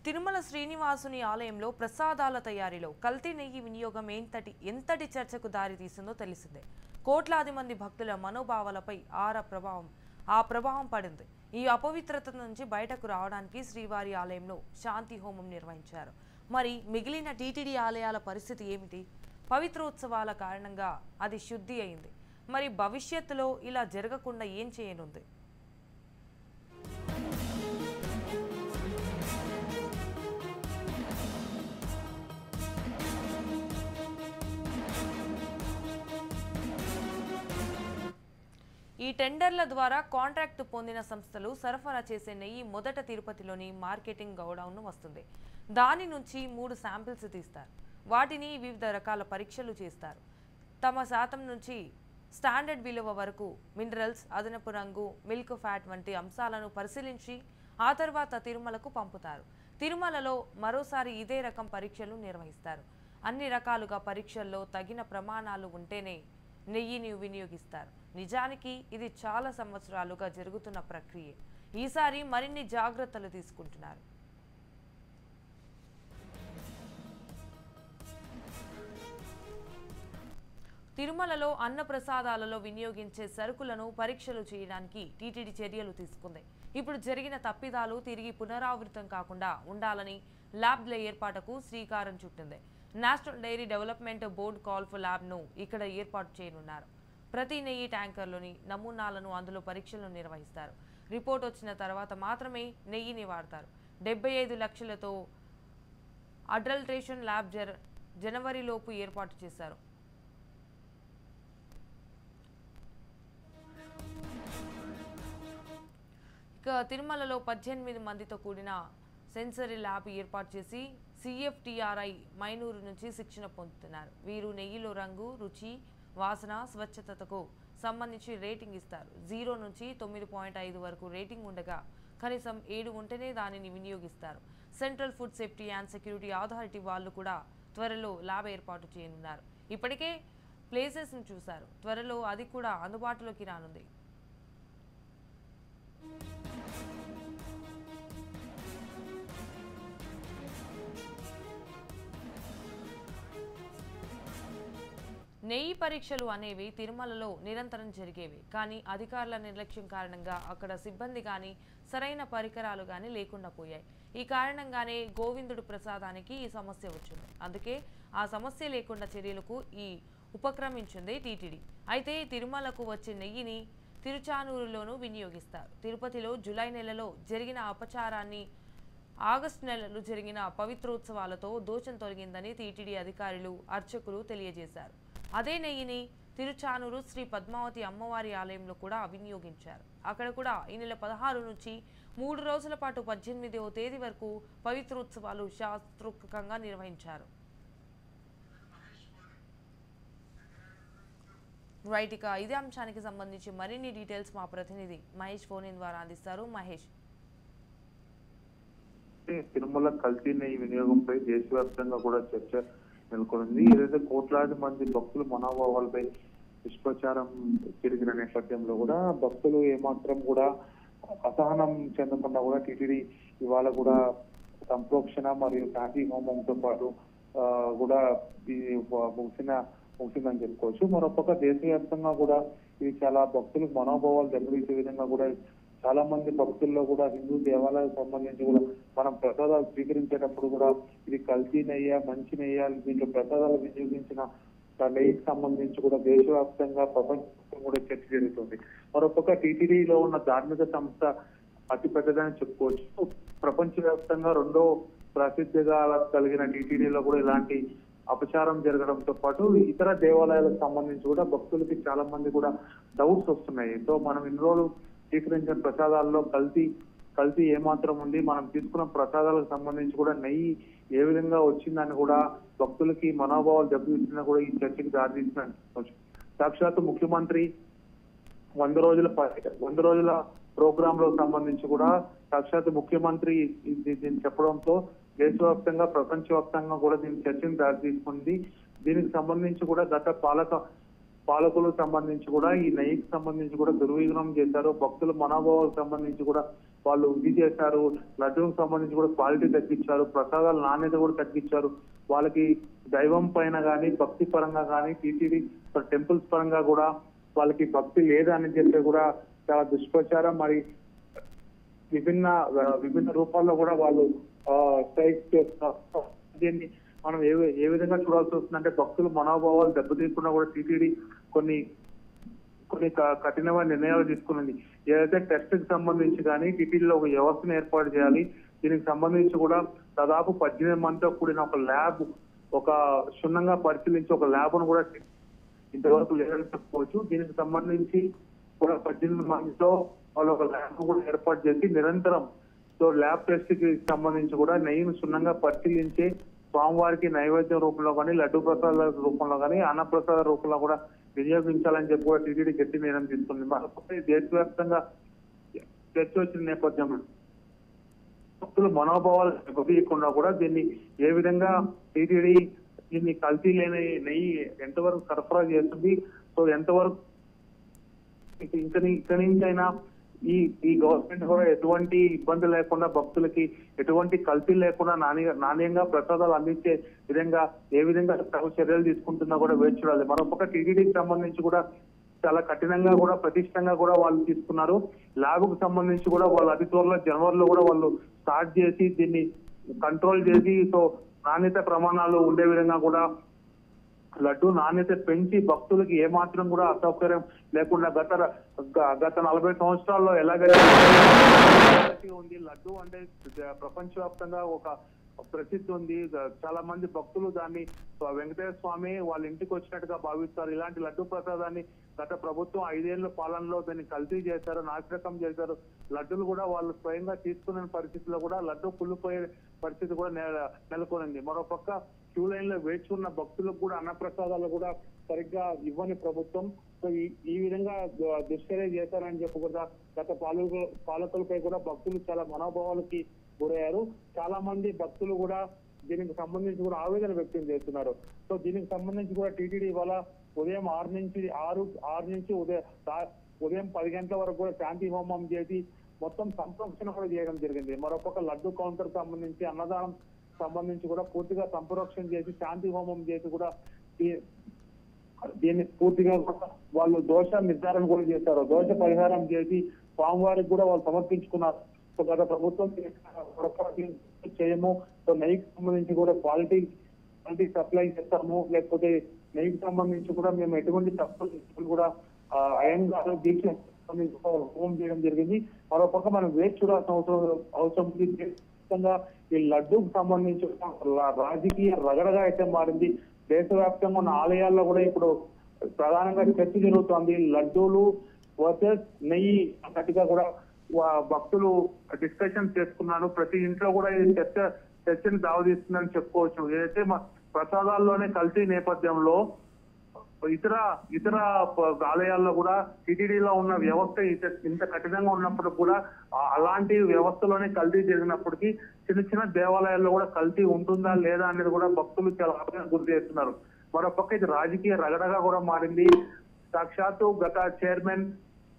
తిరుమల శ్రీనివాసుని ఆలయంలో ప్రసాదాల తయారీలో కల్తీ నెయ్యి వినియోగం ఎంతటి చర్చకు దారి తీసిందో తెలిసిందే. కోట్లాది మంది భక్తుల మనోభావాలపై ఆ ప్రభావం పడింది. ఈ అపవిత్రత నుంచి బయటకు రావడానికి శ్రీవారి ఆలయంలో శాంతి హోమం నిర్వహించారు. మరి మిగిలిన టీటీడీ ఆలయాల పరిస్థితి ఏమిటి? పవిత్రోత్సవాల కారణంగా అది శుద్ధి అయింది. మరి భవిష్యత్తులో ఇలా జరగకుండా ఏం చేయనుంది? ఈ టెండర్ల ద్వారా కాంట్రాక్ట్ పొందిన సంస్థలు సరఫరా చేసే నెయ్యి మొదట తిరుపతిలోని మార్కెటింగ్ గోడౌన్ వస్తుంది. దాని నుంచి 3 శాంపిల్స్ తీస్తారు. వాటిని వివిధ రకాల పరీక్షలు చేస్తారు. తమ శాతం నుంచి స్టాండర్డ్ విలువ వరకు మినరల్స్, అదనపు రంగు, మిల్క్ ఫ్యాట్ వంటి అంశాలను పరిశీలించి ఆ తర్వాత తిరుమలకు పంపుతారు. తిరుమలలో మరోసారి ఇదే రకం పరీక్షలు నిర్వహిస్తారు. అన్ని రకాలుగా పరీక్షల్లో తగిన ప్రమాణాలు ఉంటేనే నెయ్యిని వినియోగిస్తారు. నిజానికి ఇది చాలా సంవత్సరాలుగా జరుగుతున్న ప్రక్రియ. ఈసారి మరిన్ని జాగ్రత్తలు తీసుకుంటున్నారు. తిరుమలలో అన్న ప్రసాదాలలో వినియోగించే సరుకులను పరీక్షలు చేయడానికి టీటీడీ చర్యలు తీసుకుంది. ఇప్పుడు జరిగిన తప్పిదాలు తిరిగి పునరావృతం కాకుండా ఉండాలని ల్యాబ్ల ఏర్పాటుకు శ్రీకారం చుట్టింది. National dairy development board calf ల్యాబ్ను ఇక్కడ ఏర్పాటు చేయనున్నారు. ప్రతి నెయ్యి ట్యాంకర్లోని నమూనాలను అందులో పరీక్షలు నిర్వహిస్తారు. రిపోర్ట్ వచ్చిన తర్వాత మాత్రమే నెయ్యిని వాడతారు. 75 లక్షలతో అడల్ట్రేషన్ ల్యాబ్ జనవరిలోపు ఏర్పాటు చేశారు. ఇక తిరుమలలో 18 మందితో కూడిన సెన్సరీ ల్యాబ్ ఏర్పాటు చేసి CFTRI మైనూరు నుంచి శిక్షణ పొందుతున్నారు. వీరు నెయ్యిలో రంగు, రుచి, వాసన, స్వచ్ఛతకు సంబంధించి రేటింగ్ ఇస్తారు. 0 నుంచి 9.5 వరకు రేటింగ్ ఉండగా కనీసం 7 ఉంటేనే దానిని వినియోగిస్తారు. Central food safety and security authority వాళ్ళు కూడా త్వరలో ల్యాబ్ ఏర్పాటు చేయనున్నారు. ఇప్పటికే ప్లేసెస్ను చూశారు. త్వరలో అది కూడా అందుబాటులోకి రానుంది. నెయ్యి పరీక్షలు అనేవి తిరుమలలో నిరంతరం జరిగేవి. కానీ అధికారుల నిర్లక్ష్యం కారణంగా అక్కడ సిబ్బంది కానీ సరైన పరికరాలు కానీ లేకుండా పోయాయి. ఈ కారణంగానే గోవిందుడు ప్రసాదానికి ఈ సమస్య వచ్చింది. అందుకే ఆ సమస్య లేకుండా చర్యలకు ఉపక్రమించింది టీటీడీ. అయితే తిరుమలకు వచ్చే నెయ్యిని తిరుచానూరులోనూ వినియోగిస్తారు. తిరుపతిలో జూలై నెలలో జరిగిన అపచారాన్ని ఆగస్టు నెలలో జరిగిన పవిత్రోత్సవాలతో దోషం తొలగిందని టీటీడీ అధికారులు, అర్చకులు తెలియజేశారు. అదే నెయ్యిని తిరుచానూరు శ్రీ పద్మావతి అమ్మవారి ఆలయంలో కూడా వినియోగించారు. అక్కడ కూడా ఈ నెల 16 నుంచి 3 రోజుల పాటు 18వ తేదీ వరకు పవిత్రోత్సవాలు శాస్త్రోక్తంగా నిర్వహించారు. రైట్, ఇక ఇదే అంశానికి సంబంధించి మరిన్ని డీటెయిల్స్ మా ప్రతినిధి మహేష్ ఫోన్ ఇన్ ద్వారా అందిస్తారు. మహేష్, తిరుమల కల్తీ నెయ్యి వినియోగంపై దేశవ్యాప్తంగా కూడా చర్చ నెలకొంది. ఏదైతే కోట్లాది మంది భక్తుల మనోభావాలపై దుష్ప్రచారం తిరిగిన నేపథ్యంలో కూడా భక్తులు ఏమాత్రం కూడా అసహనం చెందకుండా కూడా టీటీడీ ఇవాళ కూడా సంప్రోక్షణ మరియు శాంతి హోమంతో పాటు కూడా ముగిసిందని చెప్పుకోవచ్చు. మరొక దేశవ్యాప్తంగా కూడా ఇది చాలా భక్తులకు మనోభావాలు దెబ్బతీసే విధంగా కూడా చాలా మంది భక్తుల్లో కూడా హిందూ దేవాలయాలకు సంబంధించి కూడా మనం ప్రసాదాలు స్వీకరించేటప్పుడు కూడా ఇది కల్తీ నెయ్య, మంచి నెయ్య, దీంట్లో ప్రసాదాలు వినియోగించిన నెయ్యికి సంబంధించి కూడా దేశవ్యాప్తంగా ప్రపంచం కూడా చర్చ జరుగుతుంది. మరొక టీటీడీలో ఉన్న ధార్మిక సంస్థ అతి పెద్దదని చెప్పుకోవచ్చు. ప్రపంచవ్యాప్తంగా 2వ ప్రసిద్ధిగా కలిగిన టీటీడీలో కూడా ఇలాంటి అపచారం జరగడంతో పాటు ఇతర దేవాలయాలకు సంబంధించి కూడా భక్తులకి చాలా మంది కూడా డౌట్స్ వస్తున్నాయి. సో మనం ఇన్ని రోజులు స్వీకరించిన ప్రసాదాల్లో కల్తీ ఏమాత్రం ఉంది, మనం తీసుకున్న ప్రసాదాలకు సంబంధించి కూడా నెయ్యి ఏ విధంగా వచ్చిందని కూడా భక్తులకి మనోభావాలు దెబ్బతీసినా కూడా ఈ చర్చకి దారితీసిన సాక్షాత్తు ముఖ్యమంత్రి 100 రోజుల ప్రోగ్రామ్ లో సంబంధించి కూడా సాక్షాత్తు ముఖ్యమంత్రి దీన్ని చెప్పడంతో దేశవ్యాప్తంగా, ప్రపంచవ్యాప్తంగా కూడా దీని చర్చను దారితీసుకుంది. దీనికి సంబంధించి కూడా గత పాలకులకు సంబంధించి కూడా ఈ నెయ్యికి సంబంధించి కూడా దుర్వినియోగం చేశారు. భక్తుల మనోభావాలకు సంబంధించి కూడా వాళ్ళు ఇది చేశారు. లడ్డూకి సంబంధించి కూడా క్వాలిటీ తగ్గించారు, ప్రసాదాల నాణ్యత కూడా తగ్గించారు. వాళ్ళకి దైవం పైన కానీ భక్తి పరంగా కానీ టీటీడీ టెంపుల్స్ పరంగా కూడా వాళ్ళకి భక్తి లేదని చెప్పి కూడా చాలా దుష్ప్రచారం, మరి విభిన్న రూపాల్లో కూడా వాళ్ళు స్ట్రైక్ చేస్తున్నారు. దీన్ని మనం ఏ విధంగా చూడాల్సి వస్తుందంటే భక్తుల మనోభావాలు దెబ్బతీయకుండా కూడా టీటీడీ కొన్ని కఠినమైన నిర్ణయాలు తీసుకున్నది. ఏదైతే టెస్ట్ కి సంబంధించి కానీ టీటీడీలో ఒక వ్యవస్థను ఏర్పాటు చేయాలి. దీనికి సంబంధించి కూడా దాదాపు 18 మందితో కూడిన ఒక ల్యాబ్, ఒక క్షుణ్ణంగా పరిశీలించి ఒక ల్యాబ్ ను కూడా ఇంతవరకు లేదని చెప్పుకోవచ్చు. దీనికి సంబంధించి కూడా 18 మందితో వాళ్ళు ఒక ల్యాబ్ కూడా ఏర్పాటు చేసి నిరంతరం ల్యాబ్ టెస్ట్ కి సంబంధించి కూడా నెయ్యిని క్షుణ్ణంగా పరిశీలించి స్వామివారికి నైవేద్యం రూపంలో కానీ లడ్డు ప్రసాదాల రూపంలో కానీ అన్నప్రసాద రూపంలో కూడా వినియోగించాలని చెప్పి కూడా టీటీడీ గట్టి నిర్ణయం తీసుకుంది. మరొకటి దేశవ్యాప్తంగా చర్చ వచ్చిన నేపథ్యంలో భక్తుల మనోభావాలు దెబ్బతీయకుండా కూడా దీన్ని ఏ విధంగా టీటీడీ దీన్ని కల్తీ లేని నెయ్యి ఎంతవరకు సరఫరా చేస్తుంది, ఎంతవరకు ఇక్కడి నుంచైనా ఈ గవర్నమెంట్ కూడా ఎటువంటి ఇబ్బంది లేకుండా భక్తులకి ఎటువంటి కల్తీ లేకుండా నాణ్యంగా ప్రసాదాలు అందించే విధంగా ఏ విధంగా చర్యలు తీసుకుంటున్నా కూడా వేచి చూడాలి. మరొక టీటీడీకి సంబంధించి కూడా చాలా కఠినంగా కూడా ప్రతిష్టంగా కూడా వాళ్ళు తీసుకున్నారు. ల్యాబ్ కు సంబంధించి కూడా వాళ్ళు అతి త్వరలో జనవరిలో కూడా వాళ్ళు స్టార్ట్ చేసి దీన్ని కంట్రోల్ చేసి నాణ్యత ప్రమాణాలు ఉండే విధంగా కూడా లడ్డు నాణ్యత పెంచి భక్తులకి ఏమాత్రం కూడా అసౌకర్యం లేకుండా గత 40 సంవత్సరాల్లో ఎలాగైతే ఉంది లడ్డు అంటే ప్రపంచవ్యాప్తంగా ఒక ప్రసిద్ధి ఉంది. చాలా మంది భక్తులు దాన్ని వెంకటేశ్వర స్వామి వాళ్ళ ఇంటికి వచ్చినట్టుగా భావిస్తారు. ఇలాంటి లడ్డు ప్రసాదాన్ని గత ప్రభుత్వం 5 ఏళ్ల పాలనలో దాన్ని కల్తీ చేశారు, నాశరకం చేశారు. లడ్డులు కూడా వాళ్ళు స్వయంగా తీసుకునే పరిస్థితిలో కూడా లడ్డు కుళ్ళిపోయే పరిస్థితి కూడా నెలకొనింది. మరోపక్క క్యూ లైన్ లో వేచి ఉన్న భక్తులకు కూడా అన్నప్రసాదాలు కూడా సరిగ్గా ఇవ్వని ప్రభుత్వం ఈ విధంగా దుష్చర్య చేశారని చెప్పి కూడా గత పాలకులపై కూడా భక్తులు చాలా మనోభావాలకి గురయ్యారు. చాలా మంది భక్తులు కూడా దీనికి సంబంధించి కూడా ఆవేదన వ్యక్తం చేస్తున్నారు. దీనికి సంబంధించి కూడా టీటీడీ ఇవాళ ఉదయం 6 నుంచి ఉదయం 10 గంటల వరకు కూడా శాంతి హోమం చేసి మొత్తం సంప్రోక్షణ కూడా చేయడం జరిగింది. మరొక లడ్డు కౌంటర్ సంబంధించి అన్నదానం సంబంధించి కూడా పూర్తిగా సంప్రోక్షణ చేసి శాంతి హోమం చేసి కూడా దీన్ని పూర్తిగా వాళ్ళు దోష నిర్ధారణ కూడా చేశారు. దోష పరిహారం చేసి స్వామివారికి కూడా వాళ్ళు సమర్పించుకున్నారు. గత ప్రభుత్వం చేయము, నెయ్యికి సంబంధించి కూడా క్వాలిటీ సప్లై చేస్తాము, లేకపోతే నెయ్యికి సంబంధించి కూడా మేము ఎటువంటి తప్పులు కూడా అయంగా దీక్ష హోమం చేయడం జరిగింది. మరోపక్క మనం వేచి చూడాల్సిన అవసరం ఉంది. ఈ లడ్డూకి సంబంధించి రాజకీయ రగడగా అయితే మారింది. దేశవ్యాప్తంగా ఉన్న ఆలయాల్లో కూడా ఇప్పుడు ప్రధానంగా చర్చ జరుగుతోంది. లడ్డూలు వర్సెస్ నెయ్యి అన్నట్టుగా కూడా భక్తులు డిస్కషన్ చేసుకున్నారు. ప్రతి ఇంట్లో కూడా ఇది చర్చను దావదీస్తుందని చెప్పుకోవచ్చు. ఏదైతే ప్రసాదాల్లోనే కల్తీ నేపథ్యంలో ఇతర ఆలయాల్లో కూడా టీటీడీలో ఉన్న వ్యవస్థ ఇంత కఠినంగా ఉన్నప్పుడు కూడా అలాంటి వ్యవస్థలోనే కల్తీ జరిగినప్పటికీ చిన్న దేవాలయాల్లో కూడా కల్తీ ఉంటుందా లేదా అనేది కూడా భక్తులు చాలా ఆవేదన గురి చేస్తున్నారు. మరోపక్క ఇది రాజకీయ రగడగా కూడా మారింది. సాక్షాత్తు గత చైర్మన్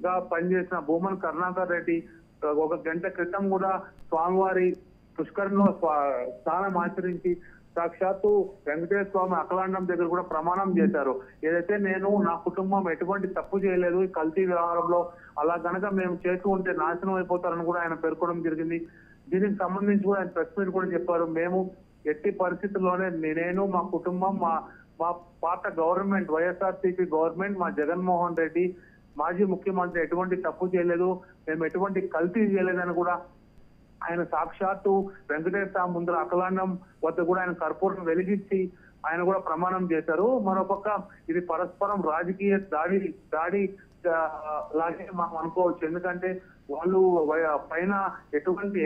గా పనిచేసిన భూమన్ కరుణాకర్ రెడ్డి 1 గంట క్రితం కూడా స్వామివారి పుష్కరంలో స్నానం ఆచరించి సాక్షాత్తు వెంకటేశ్వర స్వామి అఖలాండం దగ్గర కూడా ప్రమాణం చేశారు. ఏదైతే నేను నా కుటుంబం ఎటువంటి తప్పు చేయలేదు ఈ కల్తీ వ్యవహారంలో, అలా గనక మేము చేస్తూ ఉంటే నాశనం అయిపోతారని కూడా ఆయన పేర్కొనడం జరిగింది. దీనికి సంబంధించి కూడా ఆయన ప్రెస్ మీట్ కూడా చెప్పారు. మేము ఎట్టి పరిస్థితుల్లోనే నేను మా కుటుంబం మా పాత గవర్నమెంట్ వైఎస్ఆర్సీపీ గవర్నమెంట్ మా జగన్మోహన్ రెడ్డి మాజీ ముఖ్యమంత్రి ఎటువంటి తప్పు చేయలేదు, మేము ఎటువంటి కల్తీ చేయలేదని కూడా ఆయన సాక్షాత్తు వెంకటేశ్వర ముందర అఖలాండం వద్ద కూడా ఆయన కర్పూరం వెలిగించి ఆయన కూడా ప్రమాణం చేశారు. మరోపక్క ఇది పరస్పరం రాజకీయ దాడి లాగే మనం అనుకోవచ్చు. ఎందుకంటే వాళ్ళు పైన ఎటువంటి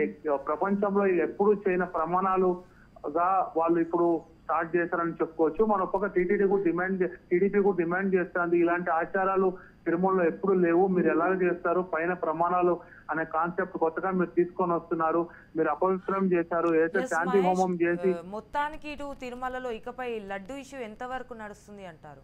ప్రపంచంలో ఎప్పుడు చేయని ప్రమాణాలుగా వాళ్ళు ఇప్పుడు స్టార్ట్ చేశారని చెప్పుకోవచ్చు. మరొక టీడీపీ కూడా డిమాండ్ చేస్తుంది. ఇలాంటి ఆచారాలు తిరుమలలో ఎప్పుడు లేవు, మీరు ఎలాగ చేస్తారు, పైన ప్రమాణాలు అనే కాన్సెప్ట్ కొత్తగా మీరు తీసుకొని వస్తున్నారు, మీరు అపవిత్రం చేశారు, ఏదైతే శాంతి హోమం చేసి మొత్తానికి ఇటు తిరుమలలో ఇకపై లడ్డు ఇష్యూ ఎంత వరకు నడుస్తుంది అంటారు?